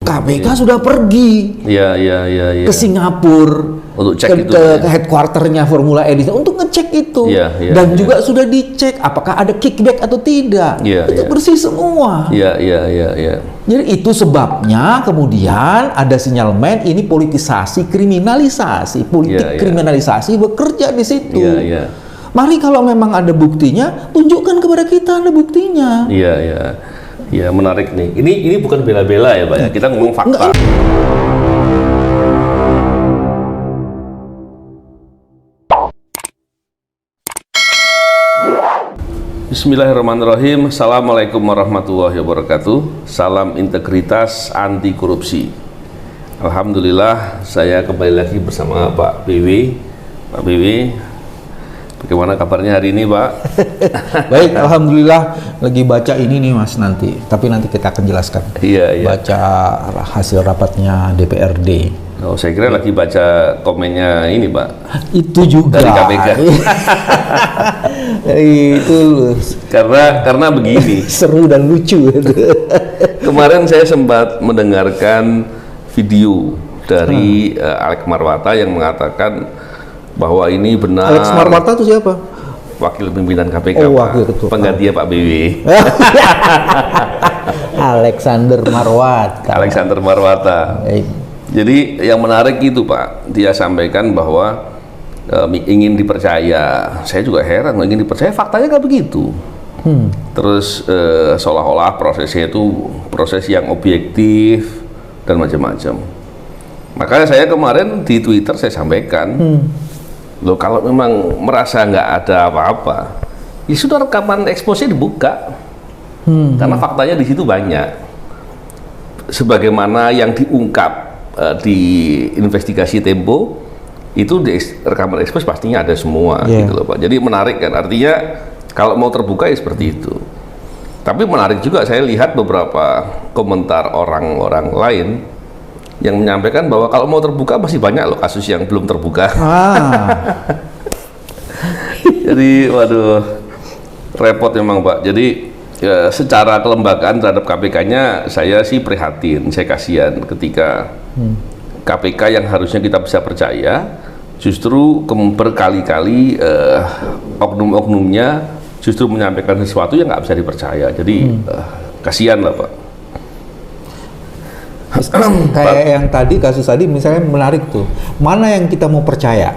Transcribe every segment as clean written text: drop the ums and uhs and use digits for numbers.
KPK sudah pergi ke Singapura untuk cek ke headquarternya Formula E untuk ngecek itu dan juga sudah dicek apakah ada kickback atau tidak. Itu bersih semua. Jadi itu sebabnya kemudian ada sinyalmen ini politisasi, kriminalisasi, politik kriminalisasi bekerja di situ. Mari kalau memang ada buktinya, tunjukkan kepada kita ada buktinya. Ya, menarik nih. Ini bukan bela-bela ya, Pak ya. Kita ngomong fakta. Bismillahirrahmanirrahim. Assalamualaikum warahmatullahi wabarakatuh. Salam integritas anti korupsi. Alhamdulillah, saya kembali lagi bersama Pak BW. Pak BW, bagaimana kabarnya hari ini, Pak? Baik, alhamdulillah. Lagi baca ini nih, Mas, nanti. Tapi nanti kita akan jelaskan. Baca hasil rapatnya DPRD. Oh, saya kira lagi baca komennya ini, Pak. Itu juga dari KPK. Itu karena begini. Seru dan lucu. Kemarin saya sempat mendengarkan video dari Alex Marwata yang mengatakan bahwa ini benar. Alex Marwata itu siapa? Wakil pimpinan KPK, wakil ketua. Penggantinya Pak BW. Alexander Marwata. Jadi yang menarik itu, Pak, dia sampaikan bahwa ingin dipercaya. Saya juga heran, ingin dipercaya, faktanya nggak begitu. Terus seolah-olah prosesnya itu proses yang objektif dan macam-macam. Makanya saya kemarin di Twitter saya sampaikan, loh, kalau memang merasa nggak ada apa-apa, ya sudah rekaman eksposnya dibuka, karena faktanya di situ banyak. Sebagaimana yang diungkap di investigasi Tempo, itu di rekaman ekspos pastinya ada semua, gitu loh, Pak. Jadi menarik kan, artinya kalau mau terbuka ya seperti itu. Tapi menarik juga saya lihat beberapa komentar orang-orang lain yang menyampaikan bahwa kalau mau terbuka masih banyak loh kasus yang belum terbuka. Jadi waduh, repot memang, Pak. Jadi ya, secara kelembagaan terhadap KPK-nya saya sih prihatin, saya kasihan ketika KPK yang harusnya kita bisa percaya justru berkali-kali oknum-oknumnya justru menyampaikan sesuatu yang nggak bisa dipercaya. Jadi kasihan lah, Pak. Kayak yang tadi, kasus tadi misalnya menarik tuh. Mana yang kita mau percaya?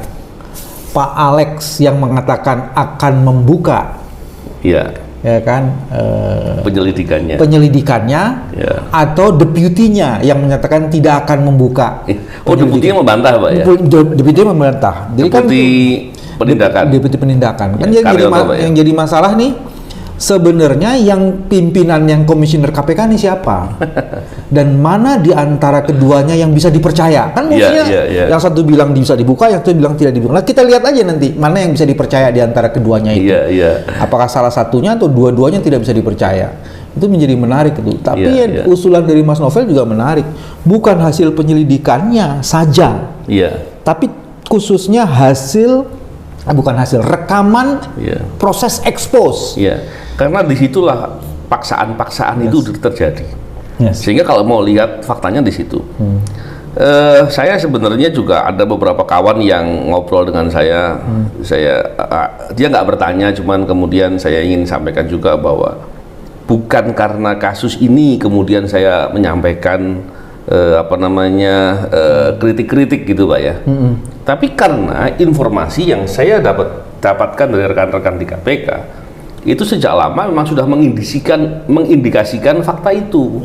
Pak Alex yang mengatakan akan membuka, ya kan, penyelidikannya, atau deputinya yang menyatakan tidak akan membuka. Deputinya membantah, Pak ya? Deputinya membantah. Jadi deputi penindakan. Kan yang jadi masalah nih, sebenarnya yang pimpinan yang komisioner KPK ini siapa? Dan mana di antara keduanya yang bisa dipercaya? Kan mestinya yang satu bilang bisa dibuka, yang satu bilang tidak dibuka. Nah, kita lihat aja nanti mana yang bisa dipercaya di antara keduanya itu. Apakah salah satunya atau dua-duanya tidak bisa dipercaya? Itu menjadi menarik itu. Tapi usulan dari Mas Novel juga menarik. Bukan hasil penyelidikannya saja, tapi khususnya bukan hasil rekaman proses ekspos. Karena disitulah paksaan-paksaan itu terjadi. Sehingga kalau mau lihat faktanya di situ. Saya sebenarnya juga ada beberapa kawan yang ngobrol dengan saya. Dia nggak bertanya, cuman kemudian saya ingin sampaikan juga bahwa bukan karena kasus ini kemudian saya menyampaikan kritik-kritik gitu, Pak ya. Tapi karena informasi yang saya dapatkan dari rekan-rekan di KPK itu sejak lama memang sudah mengindikasikan fakta itu.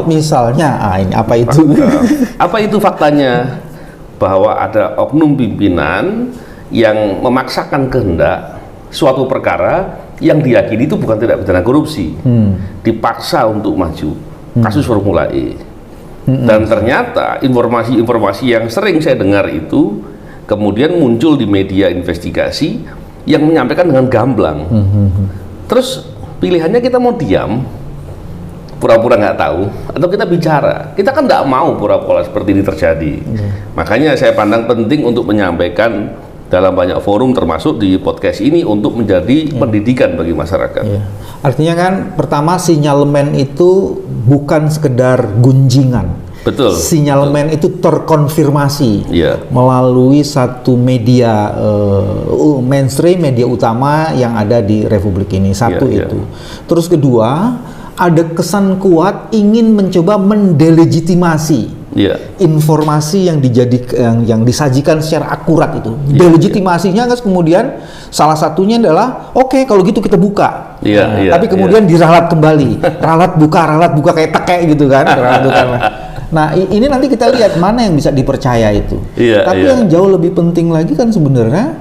Misalnya, apa itu? Apa itu faktanya? Bahwa ada oknum pimpinan yang memaksakan kehendak suatu perkara yang diyakini itu bukan tindak pidana korupsi, dipaksa untuk maju, kasus Formula E. Dan ternyata informasi-informasi yang sering saya dengar itu kemudian muncul di media investigasi yang menyampaikan dengan gamblang. Terus pilihannya kita mau diam, pura-pura nggak tahu, atau kita bicara. Kita kan nggak mau pura-pura seperti ini terjadi. Makanya saya pandang penting untuk menyampaikan dalam banyak forum termasuk di podcast ini untuk menjadi pendidikan bagi masyarakat. Iya. Artinya kan pertama sinyalemen itu bukan sekedar gunjingan. Betul. Sinyalemen itu terkonfirmasi melalui satu media mainstream, media utama yang ada di Republik ini. Satu itu. Terus kedua, ada kesan kuat ingin mencoba mendelegitimasi informasi yang disajikan secara akurat itu. Delegitimasinya kan kemudian salah satunya adalah oke, kalau gitu kita buka. Tapi kemudian diralat kembali. Ralat buka kayak tekek gitu kan. Nah, ini nanti kita lihat mana yang bisa dipercaya itu. Tapi yang jauh lebih penting lagi kan sebenarnya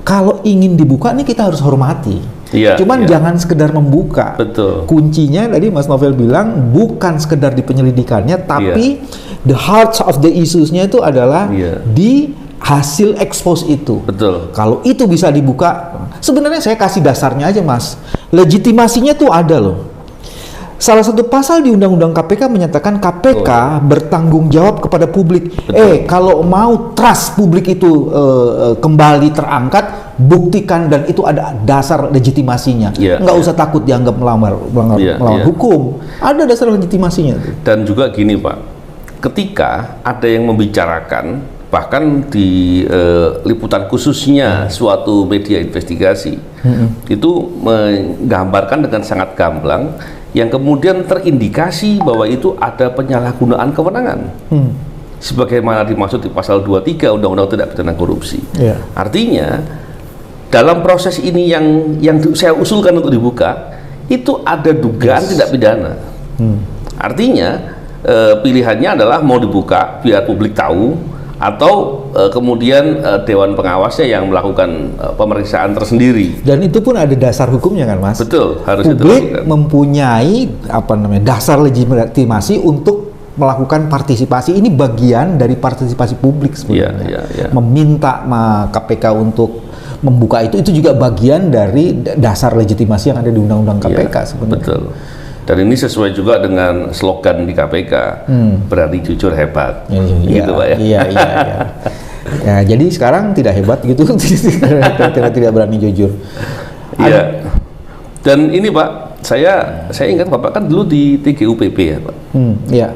kalau ingin dibuka nih kita harus hormati. Cuman jangan sekedar membuka. Betul. Kuncinya tadi Mas Novel bilang bukan sekedar di penyelidikannya, tapi the heart of the issues-nya itu adalah di hasil expose itu. Betul. Kalau itu bisa dibuka, sebenarnya saya kasih dasarnya aja Mas. Legitimasinya tuh ada loh. Salah satu pasal di Undang-Undang KPK menyatakan KPK bertanggung jawab kepada publik. Kalau mau trust publik itu kembali terangkat, buktikan dan itu ada dasar legitimasinya. Nggak usah takut dianggap melanggar hukum. Ada dasar legitimasinya. Dan juga gini Pak, ketika ada yang membicarakan, bahkan di liputan khususnya suatu media investigasi, itu menggambarkan dengan sangat gamblang, yang kemudian terindikasi bahwa itu ada penyalahgunaan kewenangan. Sebagaimana dimaksud di pasal 23 Undang-Undang Tindak Pidana Korupsi. Artinya, dalam proses ini yang saya usulkan untuk dibuka, itu ada dugaan tindak pidana. Artinya, pilihannya adalah mau dibuka biar publik tahu, atau kemudian Dewan Pengawasnya yang melakukan pemeriksaan tersendiri. Dan itu pun ada dasar hukumnya kan Mas? Betul, harus publik mempunyai dasar legitimasi untuk melakukan partisipasi. Ini bagian dari partisipasi publik sebenarnya. Meminta KPK untuk membuka itu juga bagian dari dasar legitimasi yang ada di Undang-Undang KPK sebenarnya. Betul. Dan ini sesuai juga dengan slogan di KPK, berani jujur hebat, gitu Pak ya. Iya. Ya, jadi sekarang tidak hebat gitu, tidak berani jujur. Iya. Dan ini Pak, saya ingat Bapak kan dulu di TGUPP ya Pak.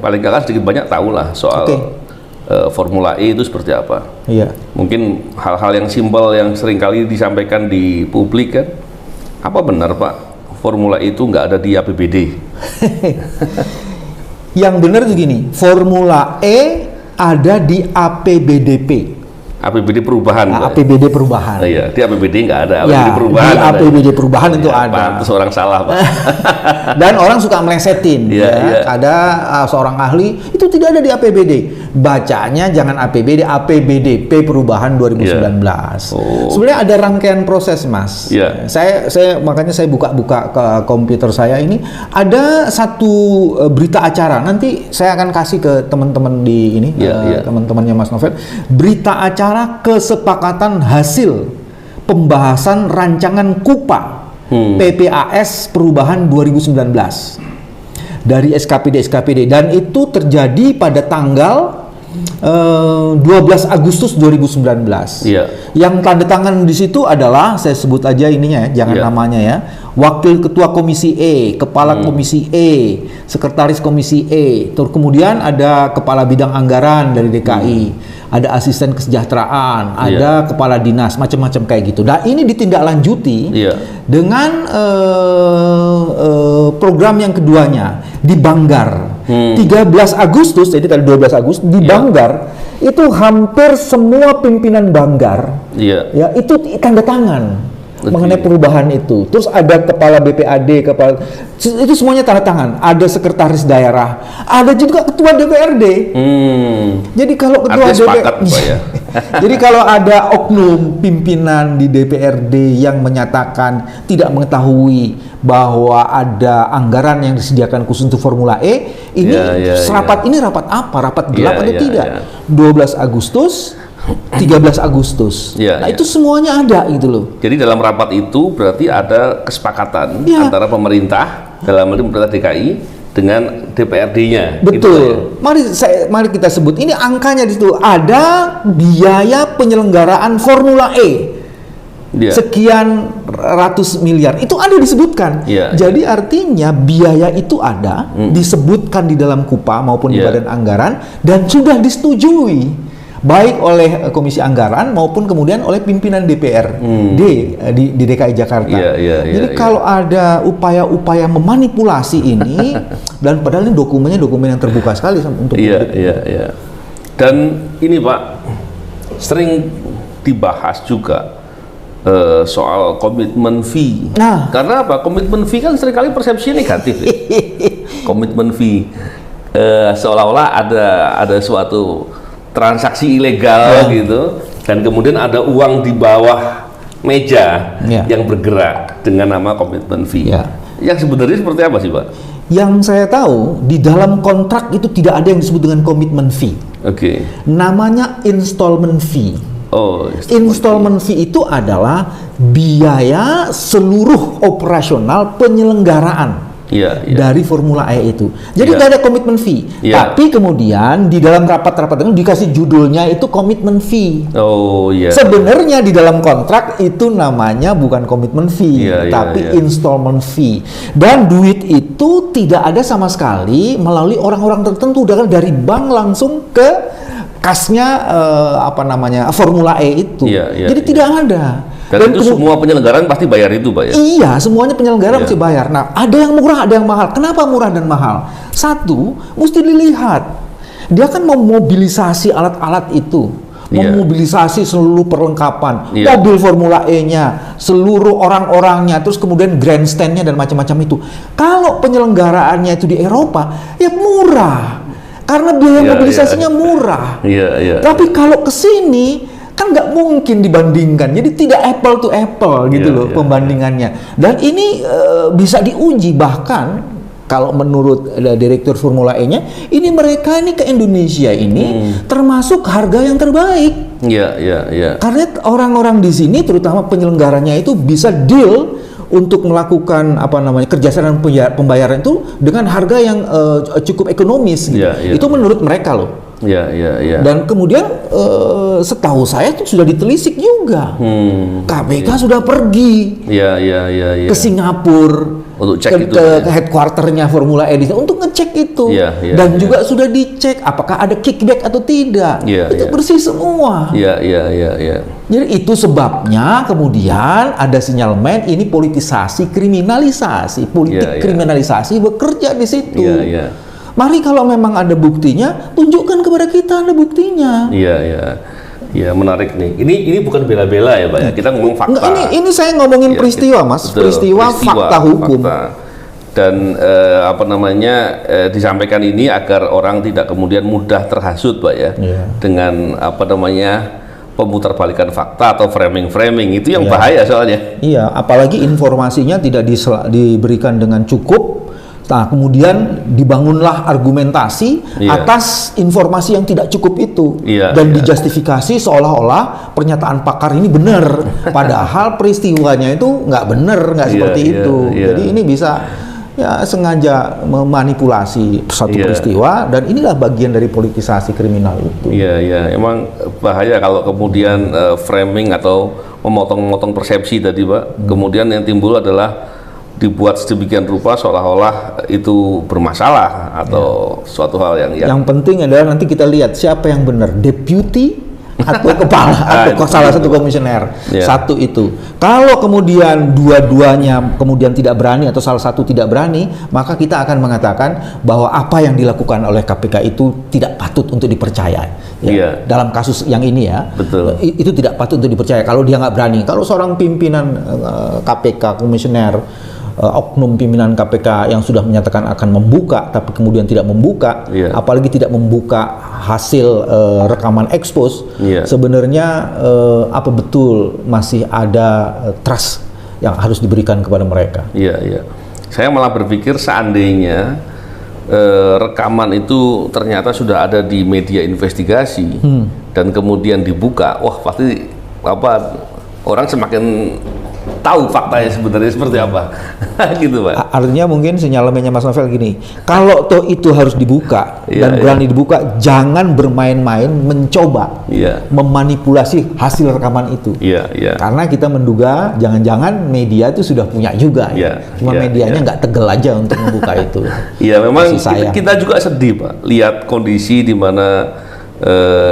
Paling nggak sedikit banyak tahu lah soal Formula E itu seperti apa. Mungkin hal-hal yang simpel yang seringkali disampaikan di publik kan, apa benar Pak? Formula itu nggak ada di APBD. Yang benar tuh gini, Formula E ada di APBDP. APBD perubahan. APBD perubahan. Iya, di APBD nggak ada. APBD perubahan. Di APBD perubahan itu ada. Pantes orang salah Pak. Dan orang suka melesetin. Ada seorang ahli itu tidak ada di APBD. Bacanya jangan APBD, APBDP perubahan 2019. Sebenarnya ada rangkaian proses Mas. Saya makanya saya buka-buka ke komputer saya ini ada satu berita acara. Nanti saya akan kasih ke teman-teman di ini, teman-temannya Mas Novel. Berita acara kesepakatan hasil pembahasan rancangan KUPA PPAS perubahan 2019 dari SKPD dan itu terjadi pada tanggal 12 Agustus 2019. Yang tanda tangan di situ adalah, saya sebut aja ininya ya, jangan namanya ya, Wakil Ketua Komisi E, Kepala Komisi E, Sekretaris Komisi E, terus kemudian ada Kepala Bidang Anggaran dari DKI, ada Asisten Kesejahteraan, ada Kepala Dinas, macam-macam kayak gitu. Nah ini ditindaklanjuti dengan program yang keduanya di Banggar. 13 Agustus, jadi tadi 12 Agustus di Banggar itu hampir semua pimpinan Banggar ya itu tanda tangan mengenai perubahan itu. Terus ada kepala BPAD, itu semuanya tanda tangan. Ada sekretaris daerah, ada juga ketua DPRD. Jadi kalau ketua DPRD, jadi kalau ada oknum pimpinan di DPRD yang menyatakan tidak mengetahui bahwa ada anggaran yang disediakan khusus untuk Formula E, ini ini rapat apa? Rapat gelap atau tidak? 12 Agustus 13 Agustus. Itu semuanya ada gitu loh. Jadi dalam rapat itu berarti ada kesepakatan antara pemerintah, dalam hal ini pemerintah DKI dengan DPRD-nya. Betul. Gitu ya. Mari kita sebut ini angkanya di situ. Ada biaya penyelenggaraan Formula E. Yeah. Sekian ratus miliar. Itu ada disebutkan. Yeah. Jadi artinya biaya itu ada disebutkan di dalam KUPA maupun di Badan Anggaran dan sudah disetujui baik oleh Komisi Anggaran maupun kemudian oleh pimpinan DPRD di DKI Jakarta. Jadi kalau ada upaya-upaya memanipulasi ini, dan padahal ini dokumen yang terbuka sekali untuk publik. Dan ini Pak, sering dibahas juga soal komitmen fee. Nah, karena apa? Komitmen fee kan seringkali persepsi negatif. Ya? Komitmen fee seolah-olah ada suatu transaksi ilegal gitu, dan kemudian ada uang di bawah meja yang bergerak dengan nama komitmen fee. Yang sebenarnya seperti apa sih Pak? Yang saya tahu di dalam kontrak itu tidak ada yang disebut dengan komitmen fee. Oke. Namanya installment fee. Oh, installment fee itu adalah biaya seluruh operasional penyelenggaraan dari Formula E itu. Jadi nggak ada komitmen fee. Tapi kemudian di dalam rapat-rapat itu dikasih judulnya itu komitmen fee. Sebenarnya di dalam kontrak itu namanya bukan komitmen fee, tapi installment fee. Dan duit itu tidak ada sama sekali melalui orang-orang tertentu, dari bank langsung ke kasnya Formula E itu. Jadi tidak ada. Dan itu semua penyelenggaraan pasti bayar itu, Pak ya? Iya, semuanya penyelenggara mesti bayar. Nah, ada yang murah, ada yang mahal. Kenapa murah dan mahal? Satu, mesti dilihat. Dia kan memobilisasi alat-alat itu. Memobilisasi seluruh perlengkapan. Mobil Formula E-nya, seluruh orang-orangnya, terus kemudian grandstand-nya dan macam-macam itu. Kalau penyelenggaraannya itu di Eropa, ya murah. Karena biaya mobilisasinya murah. Tapi kalau ke sini kan nggak mungkin dibandingkan, jadi tidak apple to apple gitu loh pembandingannya. Dan ini bisa diuji, bahkan kalau menurut direktur Formula E-nya, ini mereka ini ke Indonesia ini termasuk harga yang terbaik. Karena orang-orang di sini, terutama penyelenggaranya itu bisa deal untuk melakukan kerjasama pembayaran itu dengan harga yang cukup ekonomis. Gitu. Itu menurut mereka loh. Dan kemudian setahu saya itu sudah ditelisik juga. KPK sudah pergi ke Singapura untuk cek ke headquarternya Formula E untuk ngecek itu. Dan juga sudah dicek apakah ada kickback atau tidak. Itu bersih semua. Jadi itu sebabnya kemudian ada sinyalmen ini politisasi, kriminalisasi, politik kriminalisasi bekerja di situ. Mari kalau memang ada buktinya, tunjukkan kepada kita ada buktinya. Iya, menarik nih. Ini bukan bela-bela ya, Pak ya. Kita ngomong fakta. Enggak, ini saya ngomongin peristiwa, Mas. Betul, peristiwa fakta hukum. Dan disampaikan ini agar orang tidak kemudian mudah terhasut, Pak ya. Dengan pemutarbalikan fakta atau framing itu yang bahaya soalnya. Iya, apalagi informasinya tidak diberikan dengan cukup. Nah, kemudian dibangunlah argumentasi atas informasi yang tidak cukup itu, dan dijustifikasi seolah-olah pernyataan pakar ini benar, padahal peristiwanya itu nggak benar, nggak seperti itu. Jadi ini bisa sengaja memanipulasi satu peristiwa, dan inilah bagian dari politisasi kriminal itu. Emang bahaya kalau kemudian framing atau memotong-motong persepsi tadi, Pak. Kemudian yang timbul adalah dibuat sedemikian rupa seolah-olah itu bermasalah atau suatu hal yang penting adalah nanti kita lihat siapa yang benar, deputy atau kepala atau salah satu komisioner. Satu itu. Kalau kemudian dua-duanya kemudian tidak berani atau salah satu tidak berani, maka kita akan mengatakan bahwa apa yang dilakukan oleh KPK itu tidak patut untuk dipercaya. Dalam kasus yang ini itu tidak patut untuk dipercaya kalau dia nggak berani. Kalau seorang pimpinan KPK, komisioner, oknum pimpinan KPK yang sudah menyatakan akan membuka tapi kemudian tidak membuka, apalagi tidak membuka hasil rekaman expose, sebenarnya apa betul masih ada trust yang harus diberikan kepada mereka? Saya malah berpikir seandainya rekaman itu ternyata sudah ada di media investigasi dan kemudian dibuka, wah pasti orang semakin tahu faktanya sebenarnya seperti apa. Gitu Pak. Artinya mungkin sinyalemennya Mas Novel gini, kalau toh itu harus dibuka dan berani dibuka, jangan bermain-main mencoba memanipulasi hasil rekaman itu. Karena kita menduga jangan-jangan media itu sudah punya juga. Cuma medianya nggak tegel aja untuk membuka itu. Iya, memang kita juga sedih Pak, lihat kondisi di mana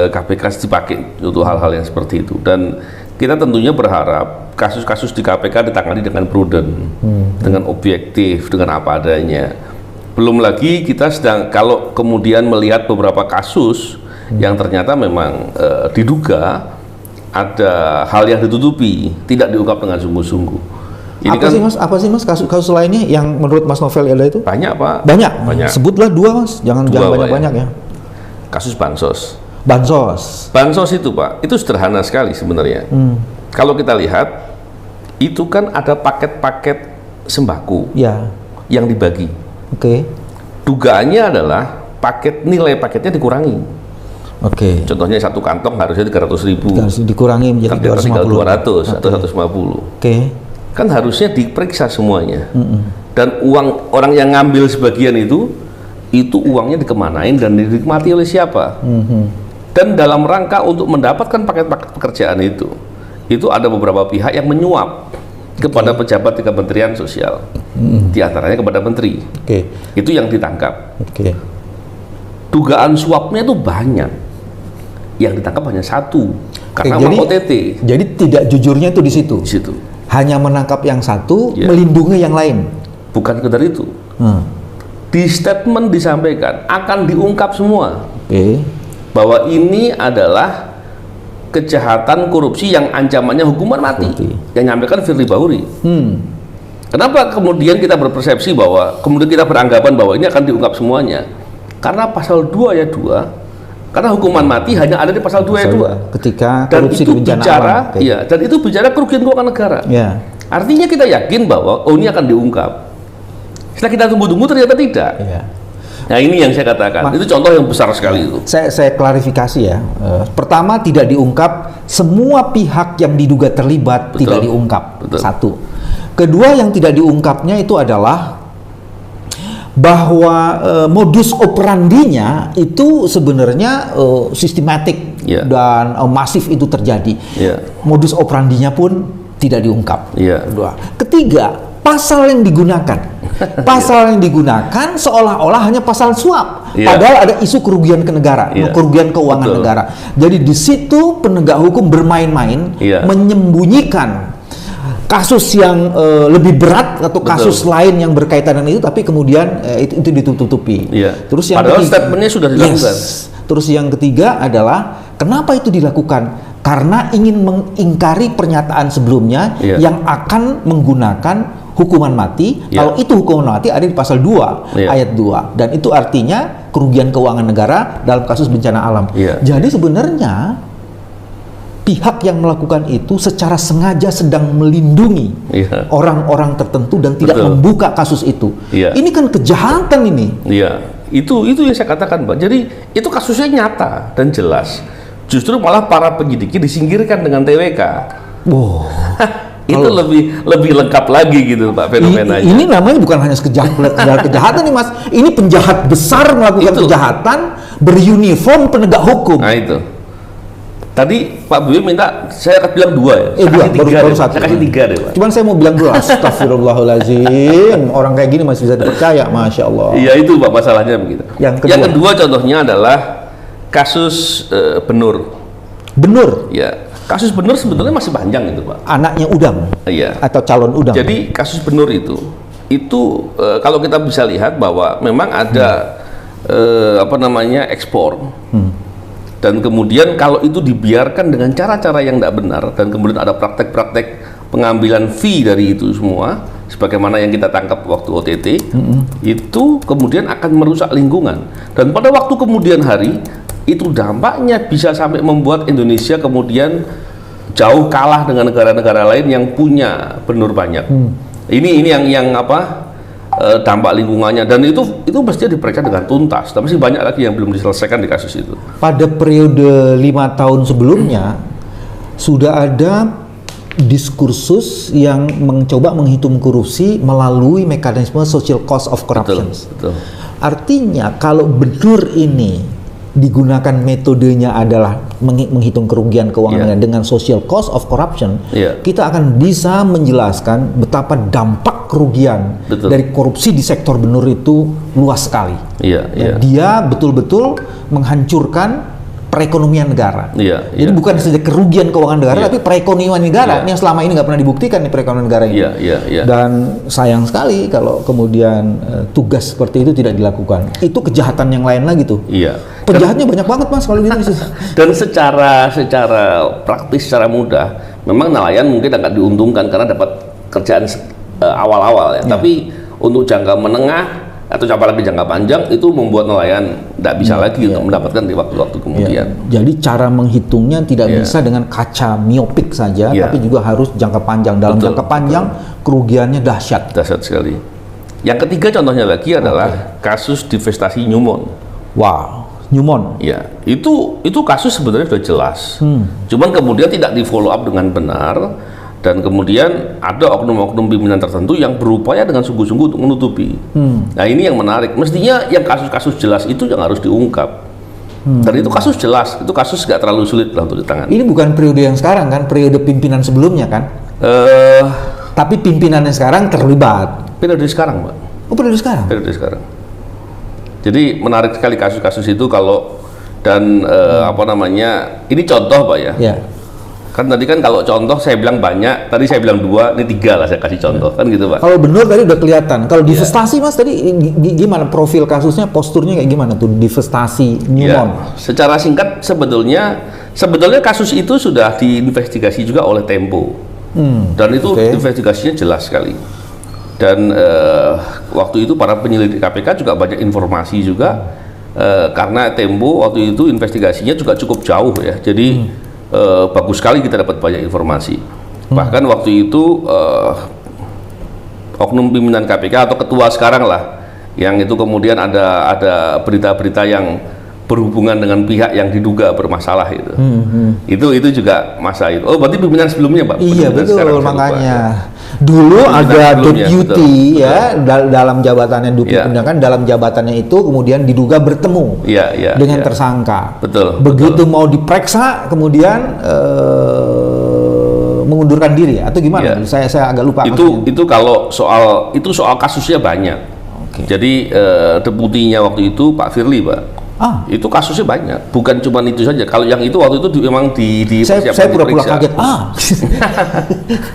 KPK dipakai untuk hal-hal yang seperti itu, dan kita tentunya berharap kasus-kasus di KPK ditangani dengan prudent, dengan objektif, dengan apa adanya. Belum lagi kita kalau kemudian melihat beberapa kasus yang ternyata memang diduga ada hal yang ditutupi, tidak diungkap dengan sungguh-sungguh. Ini apa sih mas kasus lainnya yang menurut Mas Novel ada itu? Banyak Pak. Banyak. Sebutlah 2 Mas, jangan banyak-banyak ya. Kasus bansos. Bansos itu Pak, itu sederhana sekali sebenarnya. Kalau kita lihat, itu kan ada paket-paket sembako yang dibagi. Dugaannya adalah nilai paketnya dikurangi. Contohnya 1 kantong harusnya 300.000, dikurangi menjadi 200 atau 150. Kan harusnya diperiksa semuanya. Dan uang orang yang ngambil sebagian itu uangnya dikemanain dan dinikmati oleh siapa? Dan dalam rangka untuk mendapatkan paket-paket pekerjaan itu ada beberapa pihak yang menyuap kepada pejabat di Kementerian Sosial, di antaranya kepada menteri. Itu yang ditangkap. Dugaan suapnya itu banyak, yang ditangkap hanya 1 karena OTT. Jadi tidak jujurnya itu di situ. Hanya menangkap yang 1, melindungi yang lain. Bukan sekedar itu. Di statement disampaikan akan diungkap semua bahwa ini adalah kejahatan korupsi yang ancamannya hukuman mati. Yang nyampaikan Firly Bahuri. Kenapa kemudian kita berpersepsi bahwa kemudian kita beranggapan bahwa ini akan diungkap semuanya? Karena pasal 2 ayat 2, karena hukuman mati hanya ada di pasal 2 ayat 2. Ketika dan korupsi itu bicara, alam. Dan itu bicara kerugian keuangan negara. Artinya kita yakin bahwa ini akan diungkap. Setelah kita tunggu-tunggu ternyata tidak. Nah ini yang saya katakan, itu contoh yang besar sekali itu. Saya klarifikasi ya. Pertama, tidak diungkap, semua pihak yang diduga terlibat tidak diungkap. 1. Kedua, yang tidak diungkapnya itu adalah bahwa modus operandinya itu sebenarnya sistematik dan masif itu terjadi. Modus operandinya pun tidak diungkap. Kedua. Ketiga, pasal yang digunakan. Pasal yang digunakan seolah-olah hanya pasal suap, padahal ada isu kerugian ke negara, kerugian keuangan negara. Jadi di situ penegak hukum bermain-main, menyembunyikan kasus yang lebih berat atau kasus lain yang berkaitan dengan itu, tapi kemudian itu ditutupi. Terus yang padahal statementnya sudah dilakukan. Terus yang ketiga adalah kenapa itu dilakukan? Karena ingin mengingkari pernyataan sebelumnya yang akan menggunakan hukuman mati. Kalau itu hukuman mati ada di pasal 2 ayat 2, dan itu artinya kerugian keuangan negara dalam kasus bencana alam. Jadi sebenarnya pihak yang melakukan itu secara sengaja sedang melindungi orang-orang tertentu dan tidak membuka kasus itu. Ini kan kejahatan ini. Itu yang saya katakan, Pak. Jadi itu kasusnya nyata dan jelas. Justru malah para penyidiknya disingkirkan dengan TWK. Itu lebih lengkap lagi gitu Pak fenomenanya. Ini namanya bukan hanya kejahatan nih Mas. Ini penjahat besar melakukan kejahatan beruniform penegak hukum. Nah itu. Tadi Pak Buya minta saya akan bilang 2 ya. Baru 1. Saya kasih 3 deh Pak. Cuman saya mau bilang dulu, astagfirullahaladzim. Orang kayak gini masih bisa dipercaya, Masya Allah. Iya itu Pak masalahnya begitu. Yang kedua contohnya adalah kasus Benur. Kasus Benur sebetulnya masih panjang itu Pak. Anaknya Udang. Atau calon Udang. Jadi kasus Benur itu kalau kita bisa lihat bahwa memang ada ekspor. Dan kemudian kalau itu dibiarkan dengan cara-cara yang tidak benar dan kemudian ada praktek-praktek pengambilan fee dari itu semua, sebagaimana yang kita tangkap waktu OTT, itu kemudian akan merusak lingkungan. Dan pada waktu kemudian hari itu dampaknya bisa sampai membuat Indonesia kemudian jauh kalah dengan negara-negara lain yang punya benur banyak. Ini yang dampak lingkungannya, dan itu mestinya diperiksa dengan tuntas. Tapi masih banyak lagi yang belum diselesaikan di kasus itu. Pada periode 5 tahun sebelumnya sudah ada diskursus yang mencoba menghitung korupsi melalui mekanisme social cost of corruption. Betul. Artinya kalau benar ini digunakan metodenya adalah menghitung kerugian keuangan dengan social cost of corruption, kita akan bisa menjelaskan betapa dampak kerugian dari korupsi di sektor benar itu luas sekali. Dia betul-betul menghancurkan perekonomian negara. Jadi bukan saja kerugian keuangan negara, tapi perekonomian negara yang selama ini nggak pernah dibuktikan nih perekonomian negara ini. Dan sayang sekali kalau kemudian tugas seperti itu tidak dilakukan. Itu kejahatan yang lain lagi tuh. Penjahatnya banyak banget Mas kalau gitu. Dan secara praktis, secara mudah, memang nelayan mungkin agak diuntungkan karena dapat kerjaan awal-awal ya. Tapi untuk jangka menengah atau apalagi jangka panjang itu membuat nelayan tidak bisa lagi untuk mendapatkan di waktu-waktu kemudian. Jadi cara menghitungnya tidak bisa dengan kaca miopik saja, tapi juga harus jangka panjang. Dalam jangka panjang kerugiannya dahsyat. Dahsyat sekali. Yang ketiga contohnya lagi adalah kasus divestasi Newmont. Wow, Newmont. Ya, itu kasus sebenarnya sudah jelas. Cuman kemudian tidak di follow up dengan benar. Dan kemudian ada oknum-oknum pimpinan tertentu yang berupaya dengan sungguh-sungguh untuk menutupi. Nah ini yang menarik. Mestinya yang kasus-kasus jelas itu yang harus diungkap. Dan itu kasus jelas, itu kasus nggak terlalu sulit lah untuk ditangani. Ini bukan periode yang sekarang kan, periode pimpinan sebelumnya kan? Tapi pimpinannya sekarang terlibat. Periode sekarang, Pak. Oh, periode sekarang? Periode sekarang. Jadi menarik sekali kasus-kasus itu kalau ini contoh Pak ya. Kan tadi kan kalau contoh saya bilang banyak, tadi saya bilang 2, ini 3 lah saya kasih contoh, kan gitu Pak. Kalau benar tadi udah kelihatan. Kalau divestasi Mas tadi gimana profil kasusnya, posturnya kayak gimana tuh divestasi Newmont? Secara singkat sebetulnya kasus itu sudah diinvestigasi juga oleh Tempo. Dan itu investigasinya jelas sekali. Dan waktu itu para penyelidik KPK juga banyak informasi juga karena Tempo waktu itu investigasinya juga cukup jauh ya. Jadi bagus sekali kita dapat banyak informasi. Bahkan waktu itu oknum pimpinan KPK atau ketua sekarang lah, yang itu kemudian ada berita-berita yang berhubungan dengan pihak yang diduga bermasalah itu. Itu juga masa itu. Oh berarti pimpinan sebelumnya Pak? Iya betul, makanya. Dulu ada deputy dalam jabatannya deputy dalam jabatannya itu kemudian diduga bertemu dengan tersangka. Begitu mau diperiksa kemudian mengundurkan diri atau gimana? Saya agak lupa. Itu kalau soal kasusnya banyak. Jadi deputinya waktu itu Pak Firly Pak. Itu kasusnya banyak, bukan cuma itu saja. Kalau yang itu waktu itu memang saya pura-pura kaget.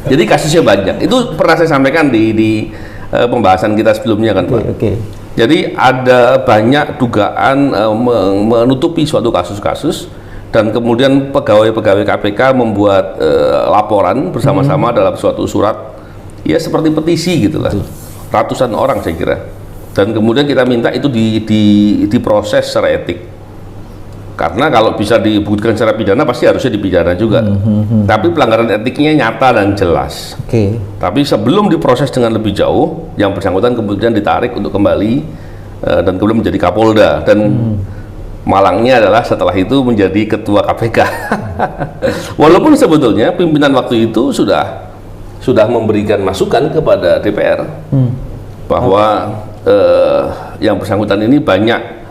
Jadi kasusnya banyak. Itu pernah saya sampaikan di pembahasan kita sebelumnya kan Pak. Jadi ada banyak dugaan menutupi suatu kasus-kasus dan kemudian pegawai-pegawai KPK membuat laporan bersama-sama dalam suatu surat, ya seperti petisi gitulah, ratusan orang saya kira. Dan kemudian kita minta itu diproses secara etik. Karena kalau bisa dibuktikan secara pidana pasti harusnya dipidana juga. Tapi pelanggaran etiknya nyata dan jelas. Tapi sebelum diproses dengan lebih jauh, yang bersangkutan kemudian ditarik untuk kembali dan kemudian menjadi Kapolda. Dan malangnya adalah setelah itu menjadi Ketua KPK. Walaupun sebetulnya pimpinan waktu itu sudah memberikan masukan kepada DPR bahwa yang bersangkutan ini banyak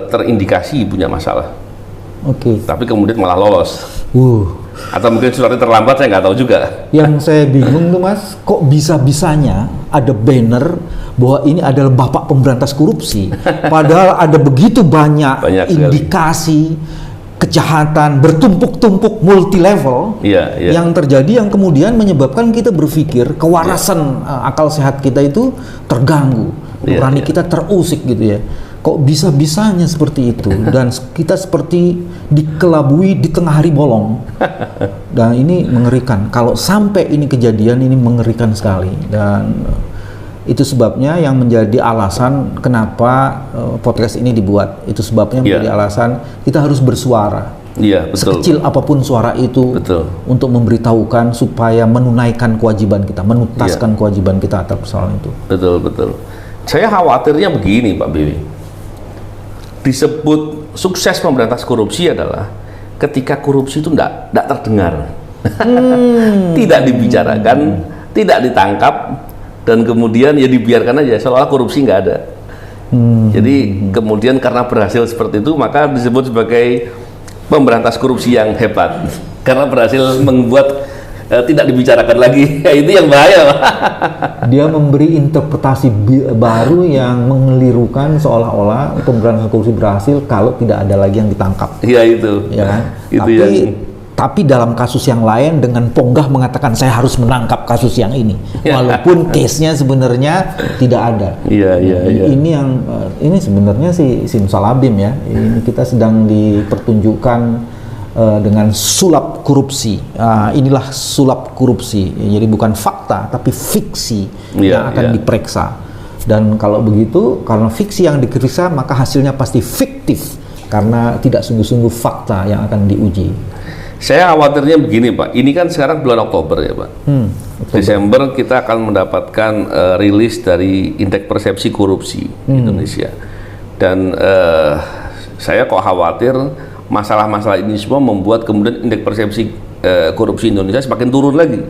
terindikasi punya masalah. Tapi kemudian malah lolos. Atau mungkin suratnya terlambat, saya nggak tahu juga. Yang saya bingung tuh Mas, kok bisa-bisanya ada banner bahwa ini adalah Bapak Pemberantas Korupsi, padahal ada begitu banyak indikasi kejahatan bertumpuk-tumpuk multi level yang terjadi, yang kemudian menyebabkan kita berpikir kewarasan akal sehat kita itu terganggu, nurani kita terusik gitu ya. Kok bisa-bisanya seperti itu dan kita seperti dikelabui di tengah hari bolong. Dan ini mengerikan. Kalau sampai ini kejadian, ini mengerikan sekali. Dan itu sebabnya yang menjadi alasan kenapa podcast ini dibuat. Itu sebabnya menjadi alasan kita harus bersuara. Sekecil apapun suara itu untuk memberitahukan supaya menunaikan kewajiban kita, menuntaskan kewajiban kita atas persoalan itu. Betul. Saya khawatirnya begini Pak Bibi. Disebut sukses memberantas korupsi adalah ketika korupsi itu tidak terdengar. Tidak dibicarakan, tidak ditangkap, dan kemudian ya dibiarkan aja seolah korupsi nggak ada. Jadi kemudian karena berhasil seperti itu maka disebut sebagai pemberantas korupsi yang hebat karena berhasil membuat tidak dibicarakan lagi. Itu yang bahaya. Dia memberi interpretasi baru yang mengelirukan seolah-olah pemberantasan korupsi berhasil kalau tidak ada lagi yang ditangkap. Iya itu. Ya kan? Itu tapi dalam kasus yang lain dengan ponggah mengatakan saya harus menangkap kasus yang ini, walaupun case-nya sebenarnya tidak ada. Iya. Ini sebenarnya si simsalabim ya. Ini kita sedang dipertunjukkan dengan sulap korupsi. Inilah sulap korupsi. Jadi bukan fakta tapi fiksi yang akan diperiksa. Dan kalau begitu, karena fiksi yang diperiksa maka hasilnya pasti fiktif karena tidak sungguh-sungguh fakta yang akan diuji. Saya khawatirnya begini Pak, ini kan sekarang bulan Oktober ya Pak. Desember kita akan mendapatkan rilis dari indeks persepsi korupsi Indonesia. Dan saya kok khawatir masalah-masalah ini semua membuat kemudian indeks persepsi korupsi Indonesia semakin turun lagi.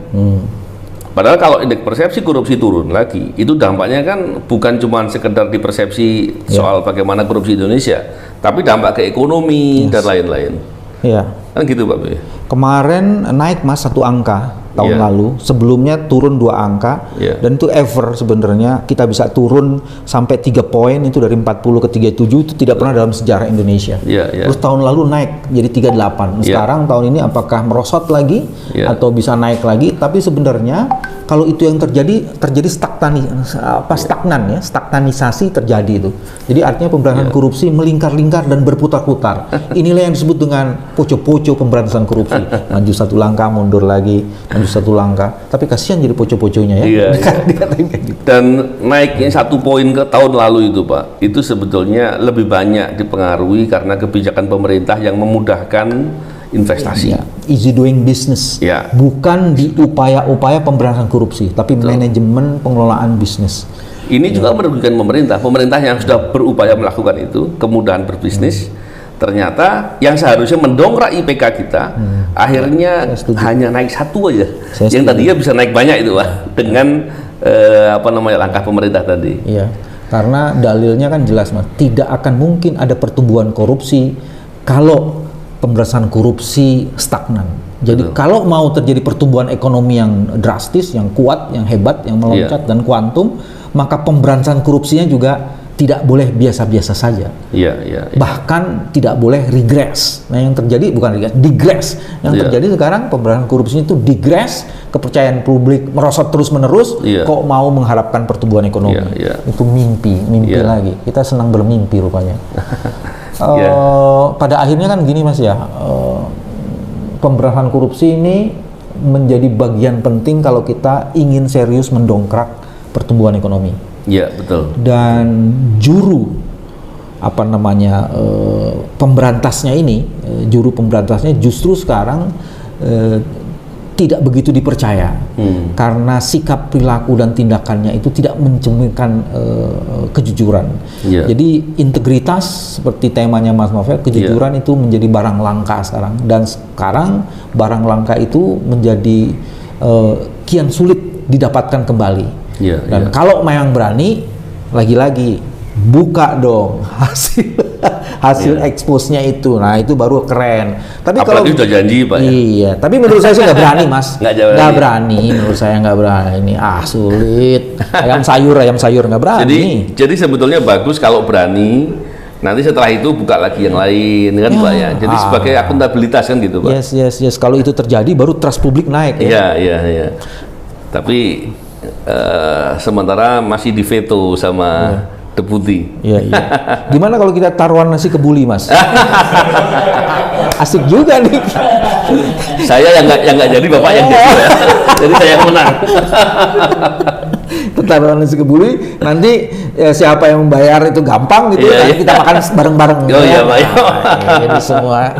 Padahal kalau indeks persepsi korupsi turun lagi, itu dampaknya kan bukan cuma sekedar di persepsi soal bagaimana korupsi Indonesia, tapi dampak ke ekonomi dan lain-lain. Iya. Kan gitu Pak B. Kemarin naik Mas 1 angka tahun lalu, sebelumnya turun 2 angka, dan itu ever sebenarnya kita bisa turun sampai 3 poin itu dari 40 ke 37 itu tidak pernah dalam sejarah Indonesia. Terus tahun lalu naik jadi 38. Sekarang tahun ini apakah merosot lagi atau bisa naik lagi? Tapi sebenarnya kalau itu yang terjadi stagnan ya, stagnanisasi terjadi itu. Jadi artinya pemberantasan korupsi melingkar-lingkar dan berputar-putar. Inilah yang disebut dengan poco-poco pemberantasan korupsi. Maju 1 langkah, mundur lagi, maju 1 langkah. Tapi kasihan jadi poco-poconya ya. Dan naiknya 1 poin ke tahun lalu itu Pak, itu sebetulnya lebih banyak dipengaruhi karena kebijakan pemerintah yang memudahkan investasi. Easy doing business. Bukan di upaya-upaya pemberantasan korupsi, tapi manajemen pengelolaan bisnis. Ini juga merugikan pemerintah. Pemerintah yang sudah berupaya melakukan itu, kemudahan berbisnis, ternyata yang seharusnya mendongkrak IPK kita, akhirnya hanya naik 1 aja. Yang tadinya bisa naik banyak itu Pak, dengan langkah pemerintah tadi. Iya. Karena dalilnya kan jelas Mas, tidak akan mungkin ada pertumbuhan korupsi kalau pemberantasan korupsi stagnan. Jadi kalau mau terjadi pertumbuhan ekonomi yang drastis, yang kuat, yang hebat, yang meloncat dan kuantum, maka pemberantasan korupsinya juga tidak boleh biasa-biasa saja. Bahkan tidak boleh regress. Nah yang terjadi bukan regress, digress. Yang terjadi sekarang pemberantasan korupsinya itu digress, kepercayaan publik merosot terus-menerus, kok mau mengharapkan pertumbuhan ekonomi. Itu mimpi lagi. Kita senang bermimpi rupanya. Pada akhirnya kan gini Mas ya, pemberantasan korupsi ini menjadi bagian penting kalau kita ingin serius mendongkrak pertumbuhan ekonomi. Iya betul. Dan juru pemberantasnya ini, juru pemberantasnya justru sekarang tidak begitu dipercaya karena sikap, perilaku dan tindakannya itu tidak mencerminkan kejujuran. Jadi integritas seperti temanya Mas Novel, kejujuran itu menjadi barang langka sekarang, dan sekarang barang langka itu menjadi kian sulit didapatkan kembali. Dan kalau memang berani, lagi-lagi buka dong hasil expose-nya itu. Nah, itu baru keren. Tapi kalau sudah janji Pak ya. Iya, tapi menurut saya sih nggak berani Mas. Nggak berani, menurut saya nggak berani. Sulit. Ayam sayur nggak berani. Jadi sebetulnya bagus kalau berani. Nanti setelah itu buka lagi yang lain kan Pak ya. Jadi sebagai akuntabilitas kan gitu Pak. Yes. Kalau itu terjadi baru trust publik naik ya. Iya. Tapi sementara masih diveto sama deputi. Iya. Gimana kalau kita taruhan nasi kebuli Mas? Asik juga nih. Saya yang nggak jadi, Bapak yang jadi ya. Jadi saya yang menang. Taruhan nasi kebuli, nanti siapa yang membayar itu gampang gitu, kita makan bareng-bareng. Pak. Jadi semua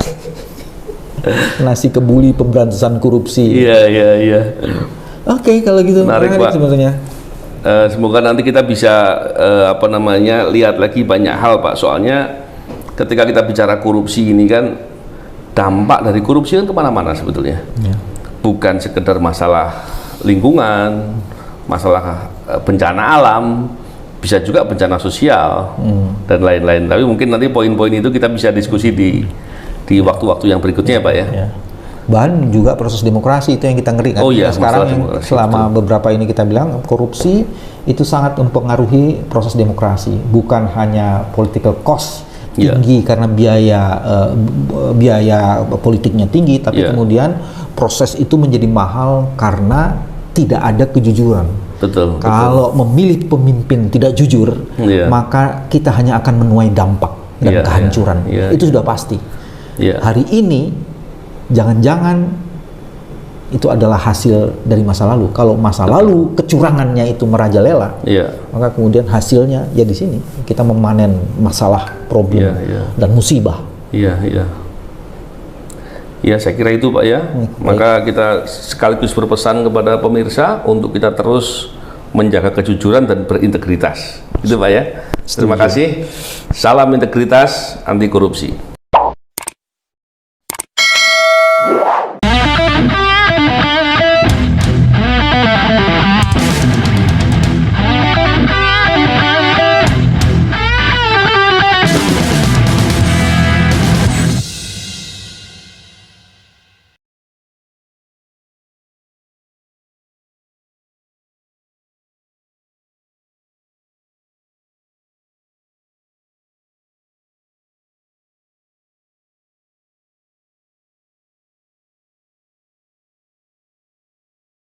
nasi kebuli pemberantasan korupsi. Iya. Oke, kalau gitu menarik Pak. Sebenarnya. Semoga nanti kita bisa lihat lagi banyak hal Pak. Soalnya ketika kita bicara korupsi ini kan dampak dari korupsi kan kemana-mana sebetulnya. bukan sekedar masalah lingkungan, masalah bencana alam, bisa juga bencana sosial dan lain-lain. Tapi mungkin nanti poin-poin itu kita bisa diskusi di waktu-waktu yang berikutnya, Pak ya. Bahan juga proses demokrasi itu yang kita ngeri kan. Oh iya, sekarang yang selama beberapa ini kita bilang korupsi itu sangat mempengaruhi proses demokrasi, bukan hanya political cost tinggi karena biaya politiknya tinggi, tapi kemudian proses itu menjadi mahal karena tidak ada kejujuran. Betul. Kalau memilih pemimpin tidak jujur, maka kita hanya akan menuai dampak dan kehancuran. Itu sudah pasti. Hari ini jangan-jangan itu adalah hasil dari masa lalu. Kalau masa lalu kecurangannya itu merajalela, maka kemudian hasilnya ya di sini kita memanen masalah, problem dan musibah. Ya, saya kira itu, Pak ya. Maka kita sekaligus berpesan kepada pemirsa untuk kita terus menjaga kejujuran dan berintegritas. Itu, Pak ya. Terima kasih. Salam integritas, anti korupsi.